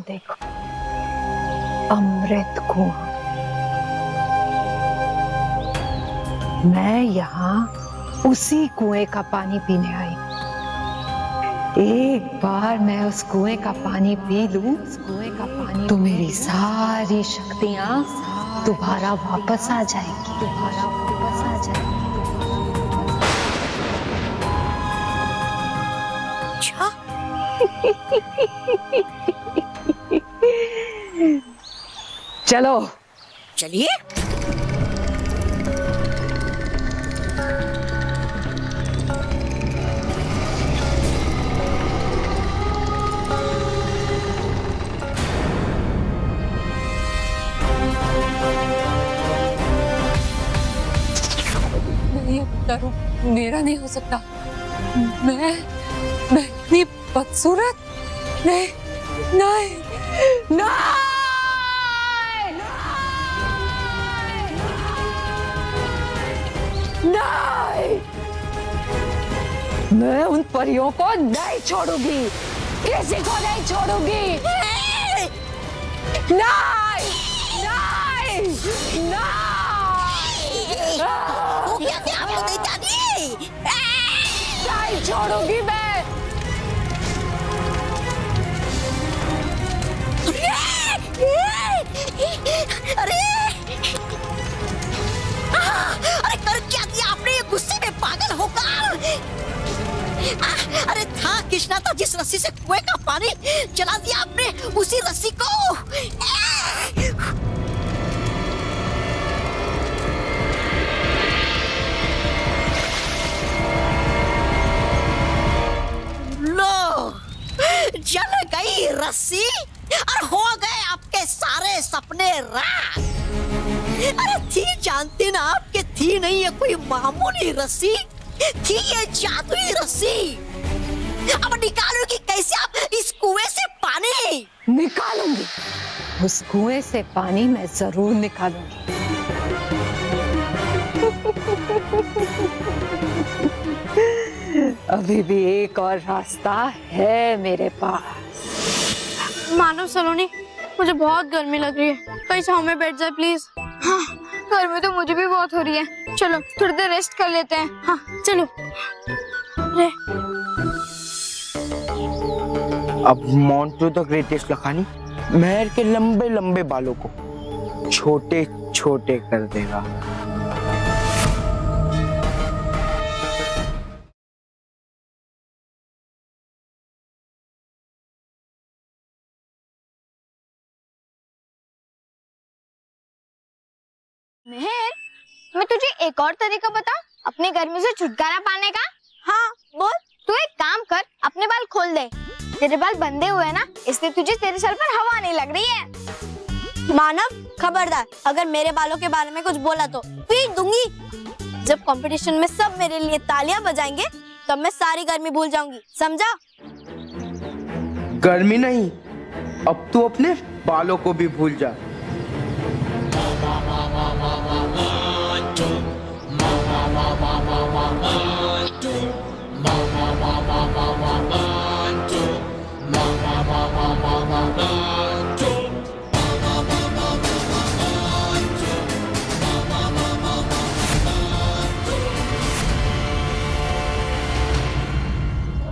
देखो, अमृत कुआं। मैं यहाँ उसी कुएं का पानी पीने आई। एक बार मैं उस कुएं का पानी पी लूं, तो मेरी सारी शक्तियां दोबारा वापस आ जाएंगी। अच्छा? चलो चलिए। नहीं, दारू मेरा नहीं हो सकता। मैं इतनी बदसूरत नहीं नहीं नहीं, मैं उन परियों को नहीं छोड़ूंगी, किसी को नहीं छोड़ूंगी। नहीं, नहीं, वो क्या क्या आप नहीं जाती? नहीं छोड़ूंगी मैं। अरे अरे कर क्या दिया आपने, गुस्से में पागल होकर? अरे था कृष्णा था जिस रस्सी से कुएं का पानी चला दिया आपने, उसी रस्सी को। लो, जल गई रस्सी और हो गए आपके सारे सपने राख। अरे थी जानते ना आपके, थी नहीं ये कोई मामूली रस्सी, थी ये जादुई रस्सी। अब निकालोगी कैसे आप इस कुएं से पानी? निकालूंगी, उस कुएं से पानी मैं जरूर निकालूंगी। अभी भी एक और रास्ता है मेरे पास। मानव सलोनी, मुझे बहुत गर्मी लग रही है, कहीं छांव में बैठ जाए प्लीज। हाँ, गर्मी तो मुझे भी बहुत हो रही है। चलो थोड़ी देर रेस्ट कर लेते हैं। हाँ चलो। अब मोंटू द ग्रेटेस्ट लखानी महर के लंबे लंबे बालों को छोटे छोटे कर देगा। मेहर, मैं तुझे एक और तरीका बताऊं अपनी गर्मी से छुटकारा पाने का? हाँ बोल। तू एक काम कर, अपने बाल खोल दे। तेरे बाल बंधे हुए हैं ना, इसलिए तुझे तेरे सर पर हवा नहीं लग रही है। मानव खबरदार, अगर मेरे बालों के बारे में कुछ बोला तो पीट दूंगी। जब कंपटीशन में सब मेरे लिए तालियां बजाएंगे तब मैं सारी गर्मी भूल जाऊंगी, समझा? गर्मी नहीं, अब तू अपने बालों को भी भूल जा।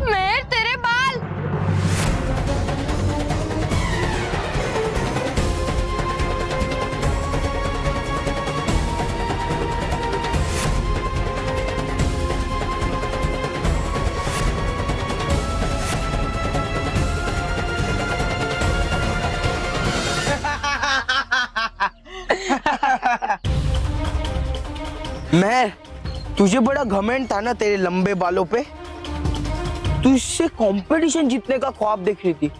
मेहर, तेरे बाल। मैं तुझे बड़ा घमंड था ना तेरे लंबे बालों पे। तू इससे कंपटीशन जीतने का ख्वाब देख रही थी।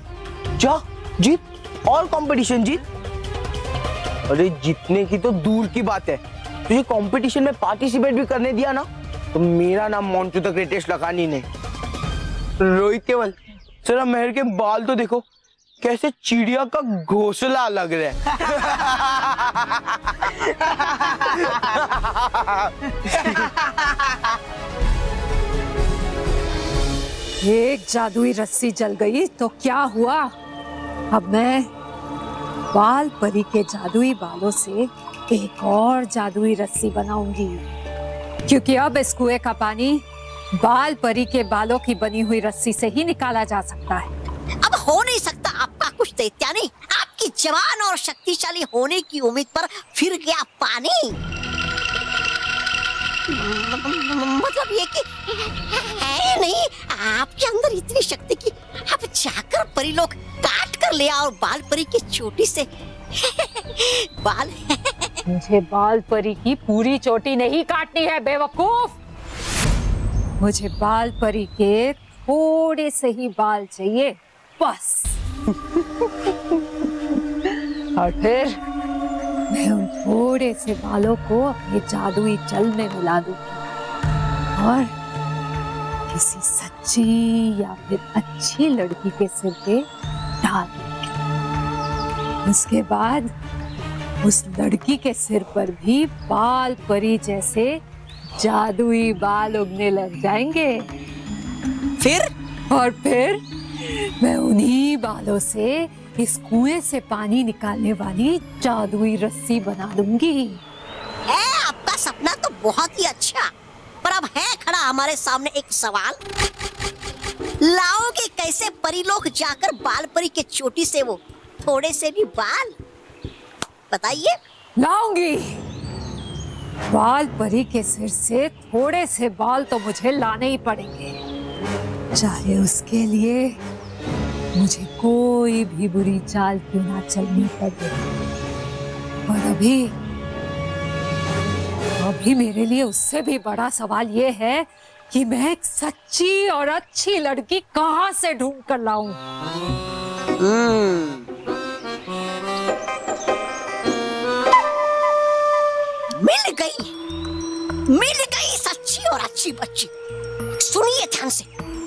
जा जीत और कंपटीशन जीत। अरे जीतने की तो दूर की बात है, तुझे कंपटीशन में पार्टिसिपेट भी करने दिया ना, तो मेरा नाम मोंटू द ग्रेटेस्ट लखानी ने। रोहित केवल जरा मेहर के बाल तो देखो, कैसे चिड़िया का घोंसला लग रहा है। एक जादुई रस्सी जल गई तो क्या हुआ? अब मैं बाल परी के जादुई बालों से एक और जादुई रस्सी बनाऊंगी, क्योंकि अब इस कुएं का पानी बाल परी के बालों की बनी हुई रस्सी से ही निकाला जा सकता है। अब हो नहीं सकता आपका कुछ दैत्यानी। आपकी जवान और शक्तिशाली होने की उम्मीद पर फिर गया पानी। मतलब ये कि है नहीं आपके अंदर इतनी शक्ति की आप जाकर परिलोक काट कर ले आओ बाल परी की चोटी से बाल। मुझे बाल परी की पूरी चोटी नहीं काटनी है बेवकूफ। मुझे बाल परी के थोड़े से ही बाल चाहिए बस। और फिर मैं उन थोड़े से बालों को अपने जादुई जल में मिला दूंगी और किसी सच्ची या फिर अच्छी लड़की के सिर पे डाल दूंगी। उसके बाद उस लड़की के सिर पर भी बाल परी जैसे जादुई बाल उगने लग जाएंगे। फिर मैं उन्हीं बालों से इस कुएं से पानी निकालने वाली जादुई रस्सी बना दूंगी। है आपका सपना तो बहुत ही अच्छा, पर अब है खड़ा हमारे सामने एक सवाल। लाओगे कैसे परिलोक जाकर बाल परी के चोटी से वो थोड़े से भी बाल? बताइए। लाऊंगी। बाल परी के सिर से थोड़े से बाल तो मुझे लाने ही पड़ेंगे, चाहे उसके लिए मुझे कोई भी बुरी चाल क्यों ना चलनी पड़े। और अभी मेरे लिए उससे भी बड़ा सवाल ये है कि मैं एक सच्ची और अच्छी लड़की कहां से ढूंढ कर लाऊं। मिल गई सच्ची और अच्छी बच्ची। सुनिए ध्यान से,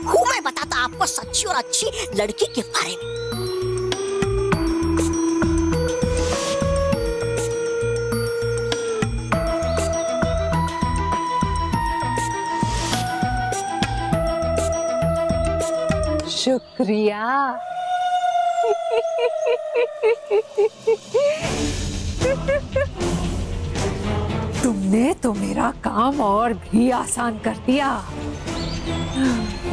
हूँ मैं बताता आपको सच्ची और अच्छी लड़की के बारे में। शुक्रिया। तुमने तो मेरा काम और भी आसान कर दिया।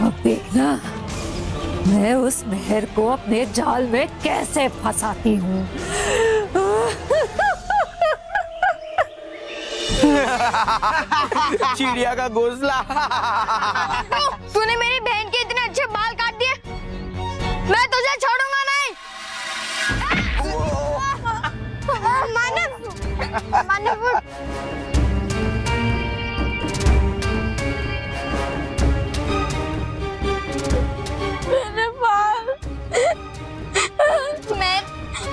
अब देखना मैं उस मेहर को अपने जाल में कैसे फंसाती हूँ। चिड़िया का घोंसला। तूने मेरी बहन के इतने अच्छे बाल काट दिए, मैं तुझे छोड़ूंगा नहीं। मानव मेरे बाल।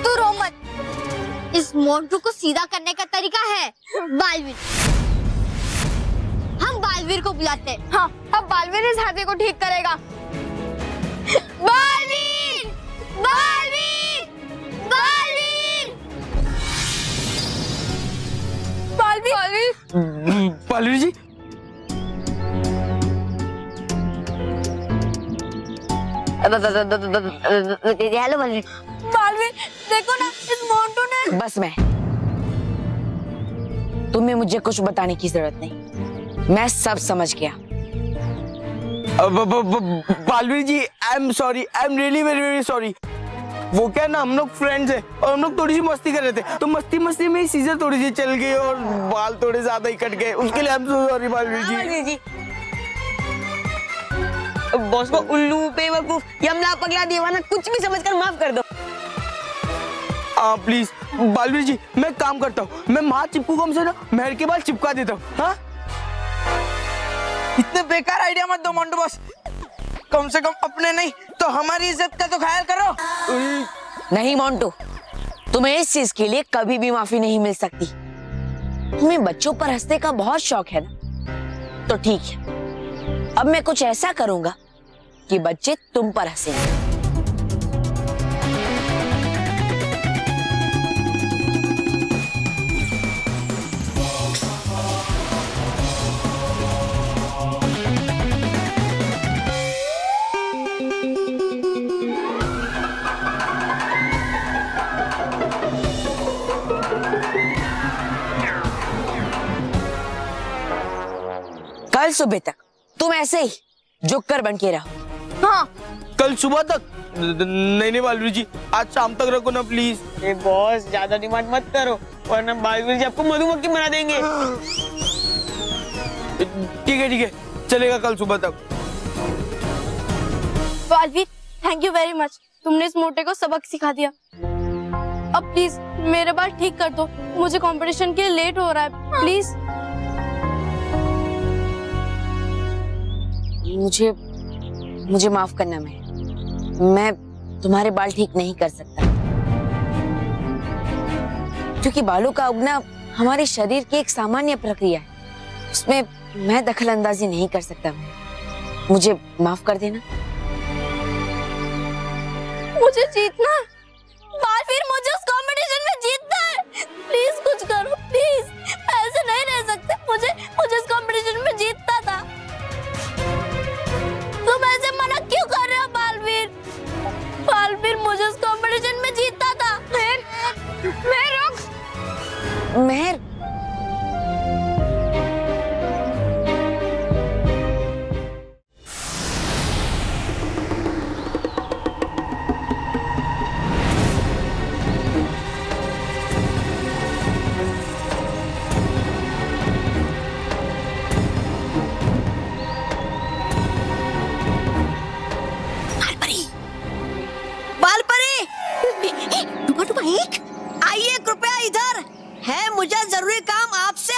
तू रो मत। इस मोंटू को सीधा करने का तरीका है बालवीर। हम बालवीर को बुलाते हैं। हाँ, अब बालवीर इस हाथी को ठीक करेगा। बालवीर! बालवीर! बालवीर! बालवीर! बालवीर जी, हेलो बालवीर। बालवीर देखो ना, इस मोंटू ने। बस मैं, तुम्हें मुझे कुछ बताने की जरूरत नहीं, मैं सब समझ गया। Balveer ji, I am sorry, I am really very very sorry. वो क्या ना, हम लोग फ्रेंड्स हैं और हम लोग थोड़ी सी मस्ती कर रहे थे, तो मस्ती मस्ती में सीजर थोड़ी सी चल गई और बाल थोड़े ज्यादा ही कट गए। उसके लिए I am so sorry Balveer ji. Boss को उल्लू, बेवकूफ, यमला, पगला, दीवाना कुछ भी समझकर माफ कर दो। प्लीज बालवीर जी, मैं काम करता हूँ, मैं माँ चिपकू को हमसे ना मेहर के बाल चिपका देता हूँ। हाँ, इतने बेकार आइडिया मत दो मोंटू बॉस। कम से कम अपने नहीं तो हमारी इज्जत का तो ख्याल करो। नहीं मोंटू, तुम्हें इस चीज के लिए कभी भी माफी नहीं मिल सकती। तुम्हें बच्चों पर हंसने का बहुत शौक है ना, तो ठीक है, अब मैं कुछ ऐसा करूंगा कि बच्चे तुम पर हंसेंगे। कल सुबह तक तुम ऐसे ही जोकर बन के रहो। हाँ कल सुबह तक? नहीं नहीं बालवीर जी, आज शाम तक रखो ना प्लीज। ए बॉस, ज्यादा डिमांड मत करो वरना बालवीर जी आपको मधुमक्खी बना देंगे। ठीक है, चलेगा कल सुबह तक। Baalveer, thank you very much, तुमने इस मोटे को सबक सिखा दिया। अब प्लीज मेरे बाल ठीक कर दो, मुझे कंपटीशन के लिए लेट हो रहा है, प्लीज। मुझे माफ करना, मैं तुम्हारे बाल ठीक नहीं कर सकता, क्योंकि बालों का उगना हमारे शरीर की एक सामान्य प्रक्रिया है, उसमें मैं दखल अंदाजी नहीं कर सकता। मुझे माफ कर देना। मुझे जीतना है बालवीर, मुझे उस कंपटीशन में जीतना है, प्लीज कुछ करो प्लीज, ऐसे नहीं रह सकते, मुझे उस कंपटीशन में जीतना था। तुम ऐसे मना क्यों कर रहे हो बालवीर? बालवीर, मुझे उस कंपटीशन में जीतना था। मेहर, आइए कृपया इधर, है मुझे जरूरी काम आपसे।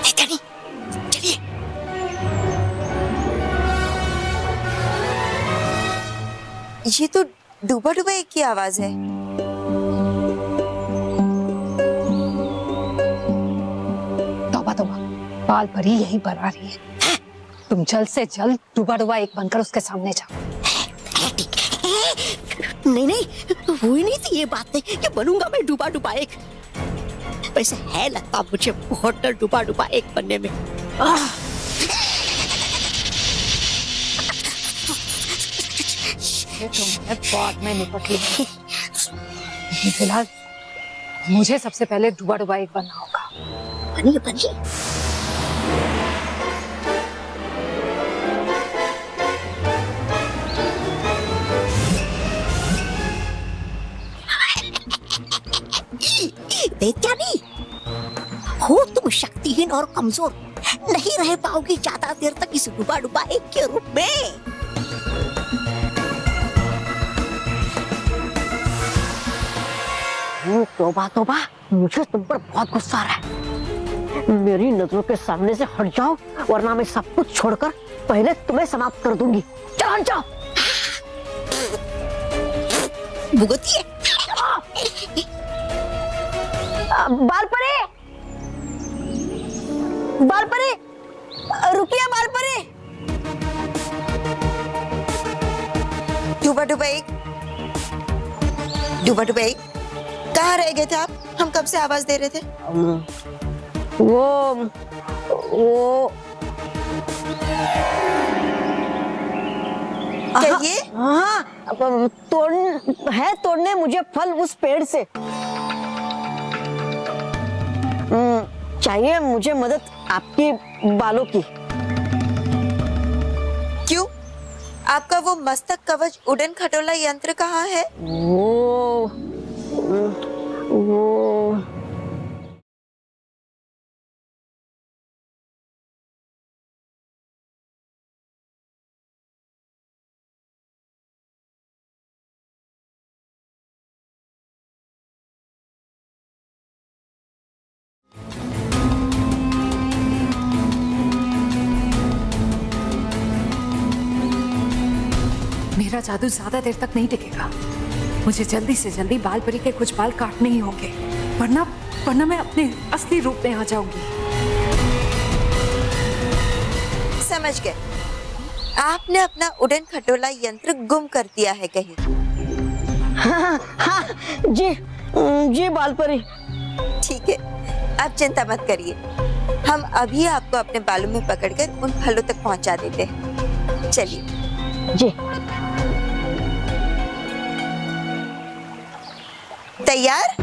चलिए। ये तो डूबा डूबा एक की आवाज है। तौबा तौबा, बाल परी यही पर आ रही है। तुम जल्द से जल्द डूबा डूबा एक बनकर उसके सामने जाओ। नहीं, हुई नहीं थी ये बात कि बनूंगा मैं डूबा डूबा एक। वैसे है लगता मुझे बहुत डर डूबा डूबा एक बनने में। तुम्हें बाद में निपट लेंगे, फिलहाल मुझे सबसे पहले डूबा डूबा एक बनना होगा। बनिए। क्या नहीं हो तुम शक्तिहीन और कमजोर, नहीं रह पाओगी ज्यादा देर तक इस डूबा डूबा एक के रूप में। तौबा तौबा, मुझे तुम पर बहुत गुस्सा आ रहा है। मेरी नजरों के सामने से हट जाओ, वरना मैं सब कुछ छोड़कर पहले तुम्हें समाप्त कर दूंगी। चलो हट जाओ। भुगतिए। बाल परे, रुकिए बाल परे। डूबा डूबा एक, कहाँ रह गए थे आप? हम कब से आवाज दे रहे थे? वो कहिए। हाँ, तोड़ने मुझे फल उस पेड़ से। चाहिए मुझे मदद आपकी बालों की। क्यों? आपका वो मस्तक कवच उड़न खटोला यंत्र कहाँ है? वो मेरा जादू ज्यादा देर तक नहीं टिकेगा, मुझे जल्दी से जल्दी बाल परी के कुछ बाल काटने ही होंगे, वरना मैं अपने असली रूप में आ जाऊंगी। समझ गए, आपने अपना उड़न खटोला यंत्र गुम कर दिया है कहीं। हाँ, जी बाल परी। ठीक है, आप चिंता मत करिए, हम अभी आपको अपने बालों में पकड़कर उन फलों तक पहुंचा देते हैं। चलिए जी। तैयार?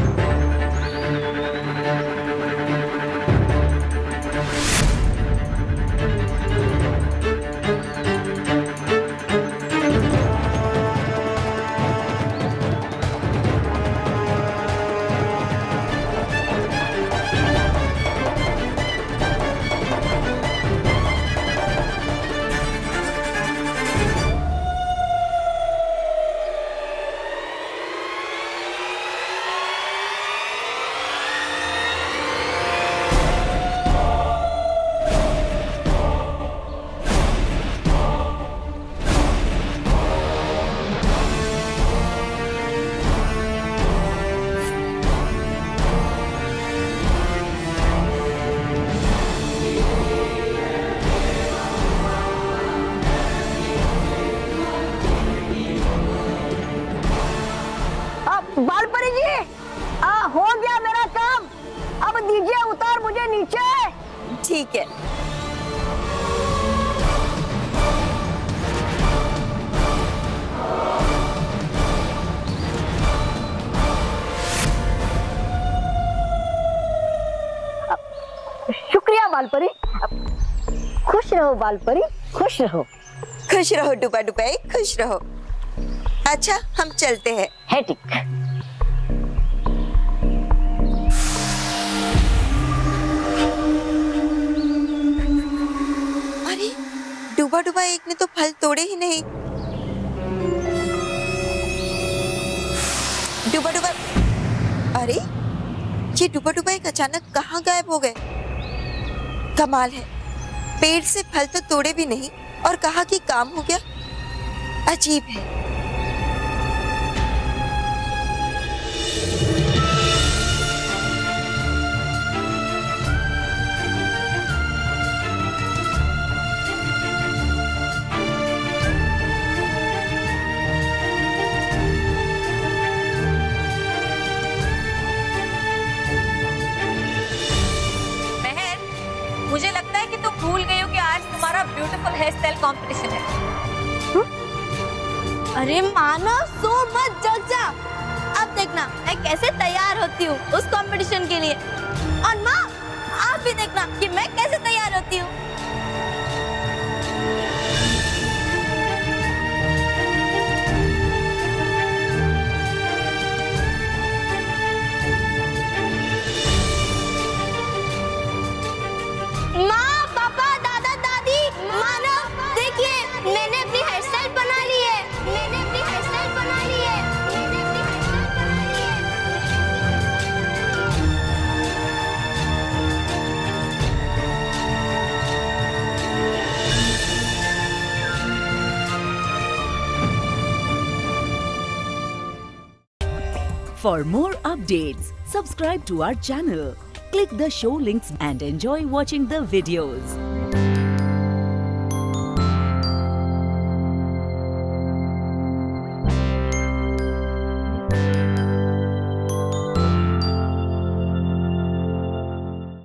ठीक है। शुक्रिया बालपरी। खुश रहो बालपरी, खुश रहो। खुश रहो डुबा डुबाई, खुश रहो। अच्छा हम चलते हैं। है ठीक। अरे डुबा डुबा एक ने तो फल तोड़े ही नहीं। डुबा डुबा, अरे ये डुबा डुबा एक अचानक कहाँ गायब हो गए? कमाल है, पेड़ से फल तो तोड़े भी नहीं और कहा कि काम हो गया। अजीब है। मुझे लगता है कि तुम भूल गई हो कि आज तुम्हारा ब्यूटीफुल हेयर स्टाइल कॉम्पिटिशन है। अरे मानो सो मत जग जा। अब देखना मैं कैसे तैयार होती हूँ उस कंपटीशन के लिए। और माँ आप भी देखना कि मैं कैसे तैयार होती हूँ। माँ पापा दादा दादी मानो देखिए मैंने अपनी हेयर स्टाइल बना ली है। मैंने अपनी हेयर स्टाइल बना ली है। मैंने अपनी हेयर स्टाइल बना ली है। For more updates, subscribe to our channel, click the show links and enjoy watching the videos.